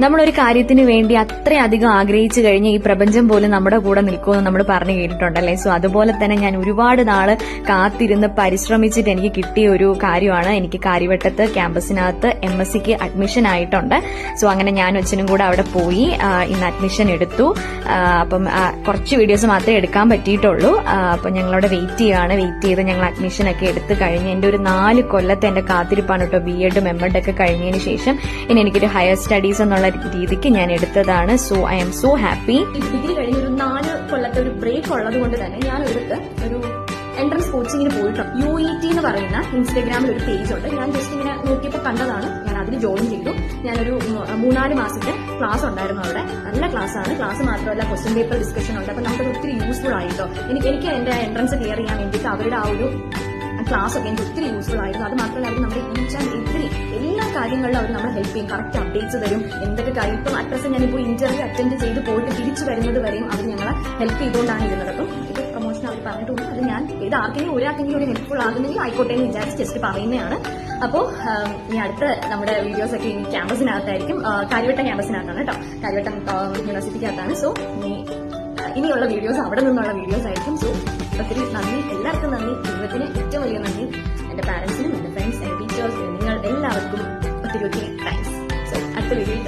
നമ്മളൊരു കാര്യത്തിന് വേണ്ടി അത്രയധികം ആഗ്രഹിച്ചു കഴിഞ്ഞ് ഈ പ്രപഞ്ചം പോലും നമ്മുടെ കൂടെ നിൽക്കുമെന്ന് നമ്മൾ പറഞ്ഞു കേട്ടിട്ടുണ്ടല്ലേ. സോ അതുപോലെ തന്നെ ഞാൻ ഒരുപാട് നാള് കാത്തിരുന്ന് പരിശ്രമിച്ചിട്ട് എനിക്ക് കിട്ടിയ ഒരു കാര്യമാണ്. എനിക്ക് കാര്യവട്ടത്ത് ക്യാമ്പസിനകത്ത് MSc അഡ്മിഷൻ ആയിട്ടുണ്ട്. സോ അങ്ങനെ ഞാനും അച്ഛനും കൂടെ അവിടെ പോയി ഇന്ന് അഡ്മിഷൻ എടുത്തു. അപ്പം കുറച്ച് വീഡിയോസ് മാത്രമേ എടുക്കാൻ പറ്റിയിട്ടുള്ളൂ. അപ്പം ഞങ്ങളവിടെ വെയിറ്റ് ചെയ്ത് ഞങ്ങൾ അഡ്മിഷൻ ഒക്കെ എടുത്ത് കഴിഞ്ഞ് എന്റെ ഒരു 4 കൊല്ലത്തെ എന്റെ കാത്തിരിപ്പാണ് കേട്ടോ. BEd M.Ed ഒക്കെ കഴിഞ്ഞതിന് ശേഷം ഇനി എനിക്കൊരു ഹയർ സ്റ്റഡീസ് എന്നുള്ള രീതിക്ക് ഞാൻ എടുത്തതാണ്. So I am so happy. Degree കഴിഞ്ഞ ഒരു 4 കൊല്ലത്തെ ഒരു ബ്രേക്ക് ഉള്ളത് കൊണ്ട് തന്നെ ഞാൻ ഒരു എൻട്രൻസ് കോച്ചിങ്ങിന് പോയിട്ടുണ്ട്. UET എന്ന് പറയുന്ന ഇൻസ്റ്റാഗ്രാമിൽ ഒരു പേജ് ഉണ്ട്. ഞാൻ ജസ്റ്റ് ഇങ്ങനെ നോക്കിയപ്പോൾ കണ്ടതാണ്. ഞാൻ അതിൽ ജോയിൻ ചെയ്തു. ഞാനൊരു 3-4 മാസത്തെ ക്ലാസ് ഉണ്ടായിരുന്നു അവിടെ. നല്ല ക്ലാസ്സാണ്. ക്ലാസ് മാത്രമല്ല ക്വസ്റ്റ്യൻ പേപ്പർ ഡിസ്കഷൻ ഉണ്ട്. അപ്പൊ നമുക്കത് ഒത്തിരി യൂസ്ഫുൾ ആയിട്ടോ. എനിക്ക് എന്റെ എൻട്രൻസ് ക്ലിയർ ചെയ്യാൻ വേണ്ടിയിട്ട് അവരുടെ ആ ഒരു ക്ലാസ് ഒക്കെ എനിക്ക് ഒത്തിരി യൂസ്ഫുൾ ആയിരുന്നു. അത് മാത്രമല്ല അവർ നമ്മുടെ ഈച്ച് ആൻഡ് എവറി എല്ലാ കാര്യങ്ങളിലും അവർ നമ്മളെ ഹെൽപ്പ് ചെയ്യും. കറക്റ്റ് അപ്ഡേറ്റ്സ് തരും. എന്തൊക്കെ കാര്യം ഇപ്പം അഡ്രസ് ഞാനിപ്പോൾ ഇന്റർവ്യൂ അറ്റൻഡ് ചെയ്ത് പോയിട്ട് തിരിച്ചു വരുന്നത് വരെയും അവർ ഞങ്ങളെ ഹെൽപ്പ് ചെയ്തുകൊണ്ടാണ് ഇരുന്നത്. അപ്പം ഇത് പ്രൊമോഷൻ അവർ പറഞ്ഞിട്ടുണ്ട്. അത് ഞാൻ ഇത് ആർക്കെങ്കിലും ഒരാൾക്കെങ്കിലും ഒരു ഹെൽപ്ഫുൾ ആകുന്നെങ്കിൽ ആയിക്കോട്ടെ എന്ന് വിചാരിച്ച് ജസ്റ്റ് പറയുന്നതാണ്. അപ്പോൾ ഇനി അടുത്ത നമ്മുടെ വീഡിയോസ് ഒക്കെ ഇനി ക്യാമ്പസിനകത്തായിരിക്കും. കാര്യവട്ടം ക്യാമ്പസിനകത്താണ് കേട്ടോ. കാര്യവട്ടം യൂണിവേഴ്സിറ്റിക്കകത്താണ്. സോ ഇനിയുള്ള വീഡിയോസ് അവിടെ നിന്നുള്ള വീഡിയോസ് ആയിരിക്കും. സോ ഒത്തിരി നന്ദി, എല്ലാവർക്കും നന്ദി. ജീവിതത്തിന് ഏറ്റവും വലിയ നന്ദി എന്റെ പാരന്റ്സിനും എന്റെ ഫ്രണ്ട്സ്, എന്റെ ടീച്ചേഴ്സ്, നിങ്ങൾ എല്ലാവർക്കും ഒത്തിരി താങ്ക്സ്. സോ അടുത്ത വീഡിയോയിൽ